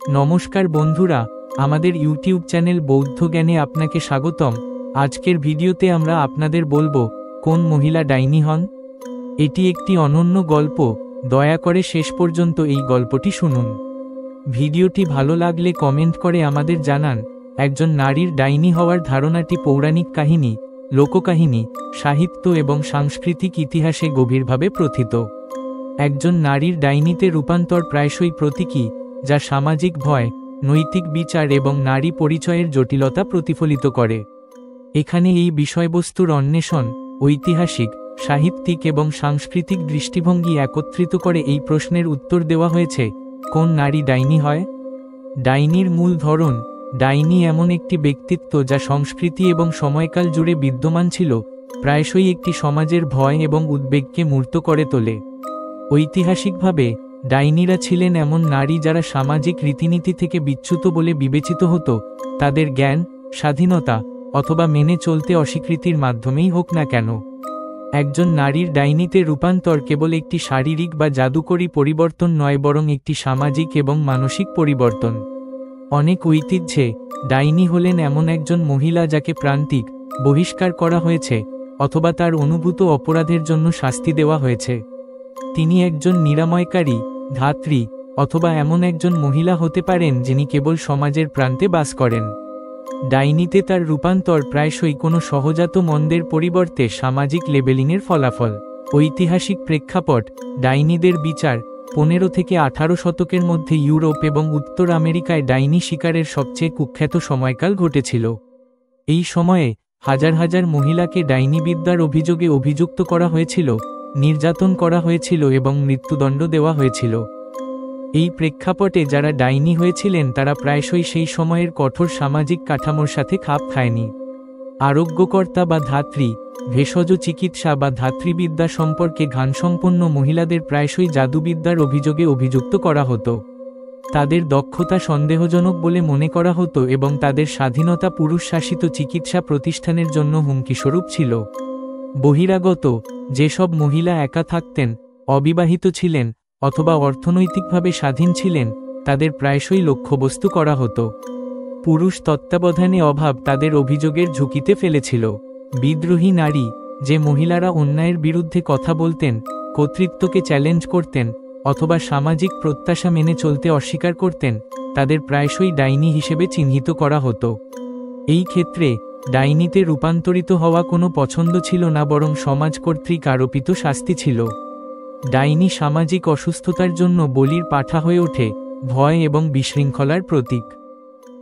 নমস্কার বন্ধুরা, আমাদের ইউটিউব চ্যানেল বৌদ্ধ জ্ঞানে আপনাকে স্বাগতম। আজকের ভিডিওতে আমরা আপনাদের বলবো কোন মহিলা ডাইনি হন। এটি একটি অনন্য গল্প, দয়া করে শেষ পর্যন্ত এই গল্পটি শুনুন। ভিডিওটি ভালো লাগলে কমেন্ট করে আমাদের জানান। একজন নারীর ডাইনি হওয়ার ধারণাটি পৌরাণিক কাহিনী, লোককাহিনী, সাহিত্য এবং সাংস্কৃতিক ইতিহাসে গভীরভাবে প্রথিত। একজন নারীর ডাইনিতে রূপান্তর প্রায়শই প্রতীকী, যা সামাজিক ভয়, নৈতিক বিচার এবং নারী পরিচয়ের জটিলতা প্রতিফলিত করে। এখানে এই বিষয়বস্তুর অন্বেষণ ঐতিহাসিক, সাহিত্যিক এবং সাংস্কৃতিক দৃষ্টিভঙ্গি একত্রিত করে এই প্রশ্নের উত্তর দেওয়া হয়েছে, কোন নারী ডাইনি হয়। ডাইনির মূল ধরন। ডাইনি এমন একটি ব্যক্তিত্ব যা সংস্কৃতি এবং সময়কাল জুড়ে বিদ্যমান ছিল, প্রায়শই একটি সমাজের ভয় এবং উদ্বেগকে মূর্ত করে তোলে। ঐতিহাসিকভাবে ডাইনিরা ছিলেন এমন নারী যারা সামাজিক রীতিনীতি থেকে বিচ্যুত বলে বিবেচিত হতো, তাদের জ্ঞান, স্বাধীনতা অথবা মেনে চলতে অস্বীকৃতির মাধ্যমেই হোক না কেন। একজন নারীর ডাইনিতে রূপান্তর কেবল একটি শারীরিক বা জাদুকরী পরিবর্তন নয়, বরং একটি সামাজিক এবং মানসিক পরিবর্তন। অনেক ঐতিহ্যে ডাইনি হলেন এমন একজন মহিলা যাকে প্রান্তিক, বহিষ্কার করা হয়েছে অথবা তার অনুভূত অপরাধের জন্য শাস্তি দেওয়া হয়েছে। তিনি একজন নিরাময়কারী, ধাত্রী অথবা এমন একজন মহিলা হতে পারেন যিনি কেবল সমাজের প্রান্তে বাস করেন। ডাইনিতে তার রূপান্তর প্রায়শই কোনো সহজাত মন্দের পরিবর্তে সামাজিক লেবেলিংয়ের ফলাফল। ঐতিহাসিক প্রেক্ষাপট। ডাইনিদের বিচার 15 থেকে 18 শতকের মধ্যে ইউরোপ এবং উত্তর আমেরিকায় ডাইনি শিকারের সবচেয়ে কুখ্যাত সময়কাল ঘটেছিল। এই সময়ে হাজার হাজার মহিলাকে ডাইনিবিদ্যার অভিযোগে অভিযুক্ত করা হয়েছিল, নির্যাতন করা হয়েছিল এবং মৃত্যুদণ্ড দেওয়া হয়েছিল। এই প্রেক্ষাপটে যারা ডাইনি হয়েছিলেন তারা প্রায়শই সেই সময়ের কঠোর সামাজিক কাঠামোর সাথে খাপ খায়নি। আরোগ্যকর্তা বা ধাত্রী, ভেষজ চিকিৎসা বা ধাত্রীবিদ্যা সম্পর্কে জ্ঞানসম্পন্ন মহিলাদের প্রায়শই জাদুবিদ্যার অভিযোগে অভিযুক্ত করা হতো। তাদের দক্ষতা সন্দেহজনক বলে মনে করা হতো এবং তাদের স্বাধীনতা পুরুষ শাসিত চিকিৎসা প্রতিষ্ঠানের জন্য হুমকিস্বরূপ ছিল। বহিরাগত। যেসব মহিলা একা থাকতেন, অবিবাহিত ছিলেন অথবা অর্থনৈতিকভাবে স্বাধীন ছিলেন, তাদের প্রায়শই লক্ষ্যবস্তু করা হতো। পুরুষ তত্ত্বাবধানে অভাব তাদের অভিযোগের ঝুঁকিতে ফেলেছিল। বিদ্রোহী নারী। যে মহিলারা অন্যায়ের বিরুদ্ধে কথা বলতেন, কর্তৃত্বকে চ্যালেঞ্জ করতেন অথবা সামাজিক প্রত্যাশা মেনে চলতে অস্বীকার করতেন, তাদের প্রায়শই ডাইনি হিসেবে চিহ্নিত করা হতো। এই ক্ষেত্রে ডাইনিতে রূপান্তরিত হওয়া কোনো পছন্দ ছিল না, বরং সমাজ কর্তৃক আরোপিত শাস্তি ছিল। ডাইনি সামাজিক অসুস্থতার জন্য বলির পাঠা হয়ে ওঠে, ভয় এবং বিশৃঙ্খলার প্রতীক।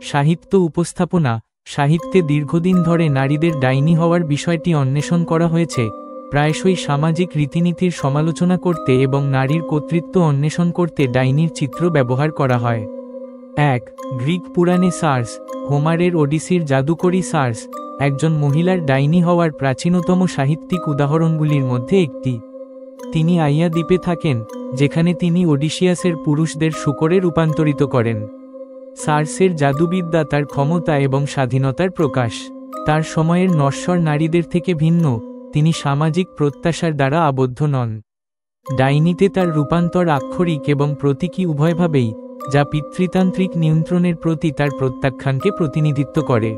সাহিত্য উপস্থাপনা। সাহিত্যে দীর্ঘদিন ধরে নারীদের ডাইনি হওয়ার বিষয়টি অন্বেষণ করা হয়েছে, প্রায়শই সামাজিক রীতিনীতির সমালোচনা করতে এবং নারীর কর্তৃত্ব অন্বেষণ করতে ডাইনির চিত্র ব্যবহার করা হয়। 1. গ্রিক পুরাণে সার্স, হোমারের ওডিসির জাদুকরী সার্স, একজন মহিলার ডাইনি হওয়ার প্রাচীনতম সাহিত্যিক উদাহরণগুলির মধ্যে একটি। তিনি আইয়া দ্বীপে থাকেন, যেখানে তিনি ওডিসিয়াসের পুরুষদের শূকরে রূপান্তরিত করেন। সার্সের জাদুবিদ্যা তার ক্ষমতা এবং স্বাধীনতার প্রকাশ। তার সময়ের নশ্বর নারীদের থেকে ভিন্ন, তিনি সামাজিক প্রত্যাশার দ্বারা আবদ্ধ নন। ডাইনিতে তার রূপান্তর আক্ষরিক এবং প্রতীকী উভয়ভাবেই, যা পিতৃতান্ত্রিক নিয়ন্ত্রণের প্রতি তার প্রত্যাখ্যানকে প্রতিনিধিত্ব করে।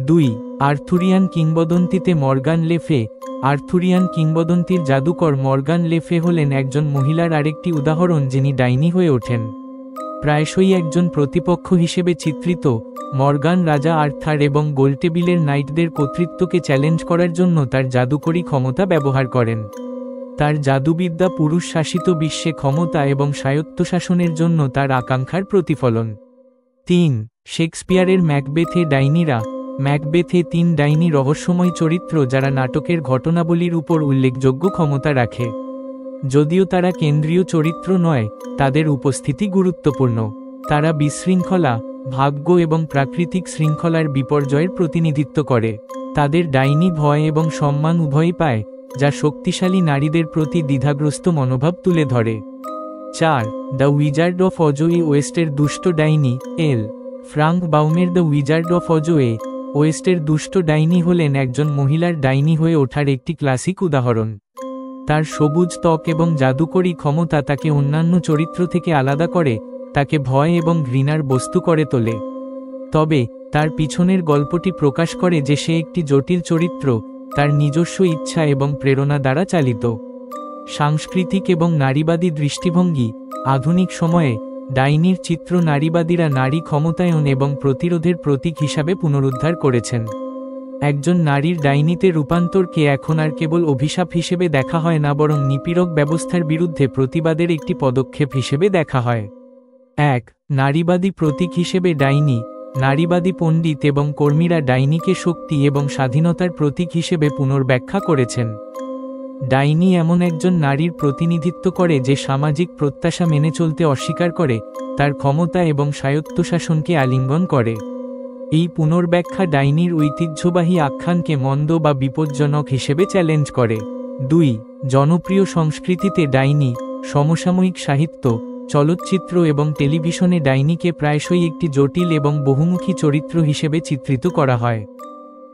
2. আর্থুরিয়ান কিংবদন্তিতে মর্গান লে ফে। আর্থুরিয়ান কিংবদন্তির জাদুকর মর্গান লে ফে হলেন একজন মহিলার আরেকটি উদাহরণ যিনি ডাইনি হয়ে ওঠেন। প্রায়শই একজন প্রতিপক্ষ হিসেবে চিত্রিত, মর্গান রাজা আর্থার এবং গোলটেবিলের নাইটদের কর্তৃত্বকে চ্যালেঞ্জ করার জন্য তার জাদুকরী ক্ষমতা ব্যবহার করেন। তার জাদুবিদ্যা পুরুষ শাসিত বিশ্বে ক্ষমতা এবং স্বায়ত্তশাসনের জন্য তার আকাঙ্ক্ষার প্রতিফলন। 3. শেক্সপিয়ারের ম্যাকবেথে ডাইনিরা। ম্যাকবেথে 3 ডাইনি রহস্যময় চরিত্র যারা নাটকের ঘটনাবলীর উপর উল্লেখযোগ্য ক্ষমতা রাখে। যদিও তারা কেন্দ্রীয় চরিত্র নয়, তাদের উপস্থিতি গুরুত্বপূর্ণ। তারা বিশৃঙ্খলা, ভাগ্য এবং প্রাকৃতিক শৃঙ্খলার বিপর্যয়ের প্রতিনিধিত্ব করে। তাদের ডাইনি ভয় এবং সম্মান উভয়ই পায়, যা শক্তিশালী নারীদের প্রতি দ্বিধাগ্রস্ত মনোভাব তুলে ধরে। 4. দ্য উইজার্ড অফ অজোয়ে ওয়েস্টের দুষ্ট ডাইনি। এল. ফ্রাঙ্ক বাউমের দ্য উইজার্ড অফ অজোয়ে ওয়েস্টের দুষ্ট ডাইনি হলেন একজন মহিলার ডাইনি হয়ে ওঠার একটি ক্লাসিক উদাহরণ। তার সবুজ ত্বক এবং জাদুকরী ক্ষমতা তাকে অন্যান্য চরিত্র থেকে আলাদা করে, তাকে ভয় এবং ঘৃণার বস্তু করে তোলে। তবে তার পিছনের গল্পটি প্রকাশ করে যে সে একটি জটিল চরিত্র, তার নিজস্ব ইচ্ছা এবং প্রেরণা দ্বারা চালিত। সাংস্কৃতিক এবং নারীবাদী দৃষ্টিভঙ্গি। আধুনিক সময়ে ডাইনির চিত্র নারীবাদীরা নারী ক্ষমতায়ন এবং প্রতিরোধের প্রতীক হিসাবে পুনরুদ্ধার করেছেন। একজন নারীর ডাইনিতে রূপান্তরকে এখন আর কেবল অভিশাপ হিসেবে দেখা হয় না, বরং নিপীড়ক ব্যবস্থার বিরুদ্ধে প্রতিবাদের একটি পদক্ষেপ হিসেবে দেখা হয়। 1. নারীবাদী প্রতীক হিসেবে ডাইনি। নারীবাদী পণ্ডিত এবং কর্মীরা ডাইনিকে শক্তি এবং স্বাধীনতার প্রতীক হিসেবে পুনর্ব্যাখ্যা করেছেন। ডাইনি এমন একজন নারীর প্রতিনিধিত্ব করে যে সামাজিক প্রত্যাশা মেনে চলতে অস্বীকার করে, তার ক্ষমতা এবং স্বায়ত্তশাসনকে আলিঙ্গন করে। এই পুনর্ব্যাখ্যা ডাইনির ঐতিহ্যবাহী আখ্যানকে মন্দ বা বিপজ্জনক হিসেবে চ্যালেঞ্জ করে। 2. জনপ্রিয় সংস্কৃতিতে ডাইনি। সমসাময়িক সাহিত্য, চলচ্চিত্র এবং টেলিভিশনে ডাইনিকে প্রায়শই একটি জটিল এবং বহুমুখী চরিত্র হিসেবে চিত্রিত করা হয়।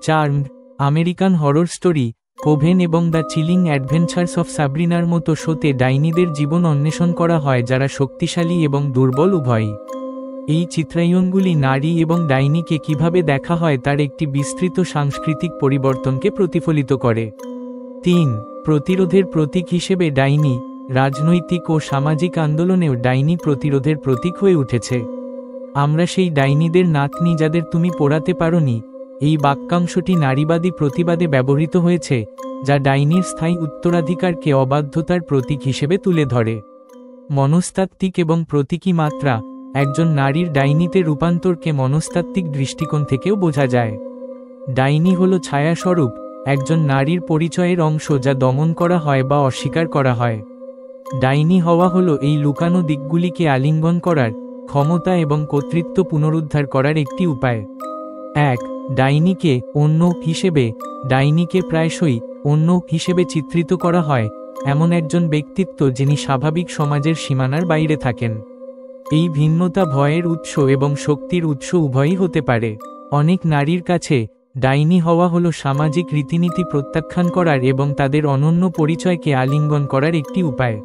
Charmed. American horror story, Covent এবং দ্য চিলিং অ্যাডভেঞ্চার্স অফ সাব্রিনার মতো শোতে ডাইনিদের জীবন অন্বেষণ করা হয় যারা শক্তিশালী এবং দুর্বল উভয়ই। এই চিত্রায়নগুলি নারী এবং ডাইনিকে কিভাবে দেখা হয় তার একটি বিস্তৃত সাংস্কৃতিক পরিবর্তনকে প্রতিফলিত করে। 3. প্রতিরোধের প্রতীক হিসেবে ডাইনি। রাজনৈতিক ও সামাজিক আন্দোলনেও ডাইনি প্রতিরোধের প্রতীক হয়ে উঠেছে। আমরা সেই ডাইনিদের নাতনি যাদের তুমি পোড়াতে পারোনি। এই বাক্যাংশটি নারীবাদী প্রতিবাদে ব্যবহৃত হয়েছে, যা ডাইনির স্থায়ী উত্তরাধিকারকে অবাধ্যতার প্রতীক হিসেবে তুলে ধরে। মনস্তাত্ত্বিক এবং প্রতীকী মাত্রা। একজন নারীর ডাইনিতে রূপান্তরকে মনস্তাত্ত্বিক দৃষ্টিকোণ থেকেও বোঝা যায়। ডাইনি হল ছায়াস্বরূপ, একজন নারীর পরিচয়ের অংশ যা দমন করা হয় বা অস্বীকার করা হয়। ডাইনি হওয়া হল এই লুকানো দিকগুলিকে আলিঙ্গন করার, ক্ষমতা এবং কর্তৃত্ব পুনরুদ্ধার করার একটি উপায়। 1. ডাইনিকে অন্য হিসেবে। ডাইনিকে প্রায়শই অন্য হিসেবে চিত্রিত করা হয় এমন একজন ব্যক্তিত্ব যিনি স্বাভাবিক সমাজের সীমানার বাইরে থাকেন। এই ভিন্নতা ভয়ের উৎস এবং শক্তির উৎস উভয়ই হতে পারে। অনেক নারীর কাছে ডাইনি হওয়া হল সামাজিক রীতিনীতি প্রত্যাখ্যান করার এবং তাদের অনন্য পরিচয়কে আলিঙ্গন করার একটি উপায়।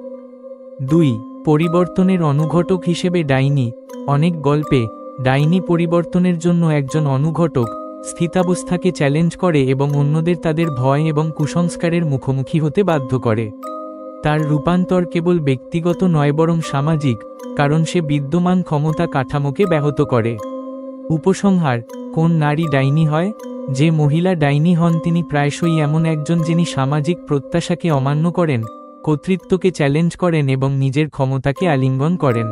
2. পরিবর্তনের অনুঘটক হিসেবে ডাইনি। অনেক গল্পে ডাইনি পরিবর্তনের জন্য একজন অনুঘটক, স্থিতাবস্থাকে চ্যালেঞ্জ করে এবং অন্যদের তাদের ভয় এবং কুসংস্কারের মুখোমুখি হতে বাধ্য করে। তার রূপান্তর কেবল ব্যক্তিগত নয় বরং সামাজিক, কারণ সে বিদ্যমান ক্ষমতা কাঠামোকে ব্যাহত করে। উপসংহার: কোন নারী ডাইনি হয়? যে মহিলা ডাইনি হন তিনি প্রায়শই এমন একজন যিনি সামাজিক প্রত্যাশাকে অমান্য করেন, কর্তৃত্বকে চ্যালেঞ্জ করেন এবং নিজের ক্ষমতাকে আলিঙ্গন করেন।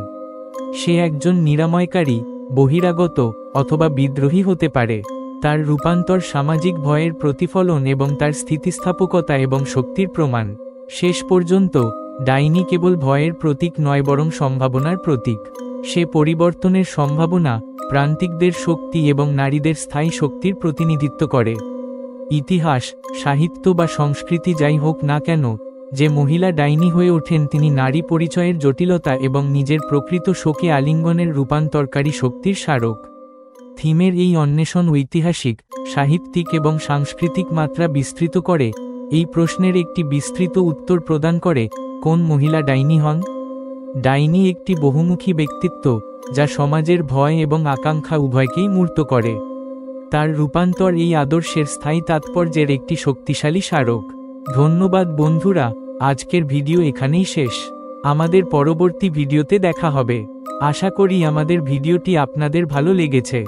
সে একজন নিরাময়কারী, বহিরাগত অথবা বিদ্রোহী হতে পারে। তার রূপান্তর সামাজিক ভয়ের প্রতিফলন এবং তার স্থিতিস্থাপকতা এবং শক্তির প্রমাণ। শেষ পর্যন্ত ডাইনি কেবল ভয়ের প্রতীক নয় বরং সম্ভাবনার প্রতীক। সে পরিবর্তনের সম্ভাবনা, প্রান্তিকদের শক্তি এবং নারীদের স্থায়ী শক্তির প্রতিনিধিত্ব করে। ইতিহাস, সাহিত্য বা সংস্কৃতি যাই হোক না কেন, যে মহিলা ডাইনি হয়ে ওঠেন তিনি নারী পরিচয়ের জটিলতা এবং নিজের প্রকৃত শোকে আলিঙ্গনের রূপান্তরকারী শক্তির স্মারক। থিমের এই অন্বেষণ ঐতিহাসিক, সাহিত্যিক এবং সাংস্কৃতিক মাত্রা বিস্তৃত করে। এই প্রশ্নের একটি বিস্তৃত উত্তর প্রদান করে, কোন মহিলা ডাইনি হন? ডাইনি একটি বহুমুখী ব্যক্তিত্ব যা সমাজের ভয় এবং আকাঙ্ক্ষা উভয়কেই মূর্ত করে। তার রূপান্তর এই আদর্শের স্থায়ী তাৎপর্যের একটি শক্তিশালী স্মারক। ধন্যবাদ বন্ধুরা, আজকের ভিডিও এখানেই শেষ। আমাদের পরবর্তী ভিডিওতে দেখা হবে। আশা করি আমাদের ভিডিওটি আপনাদের ভালো লেগেছে।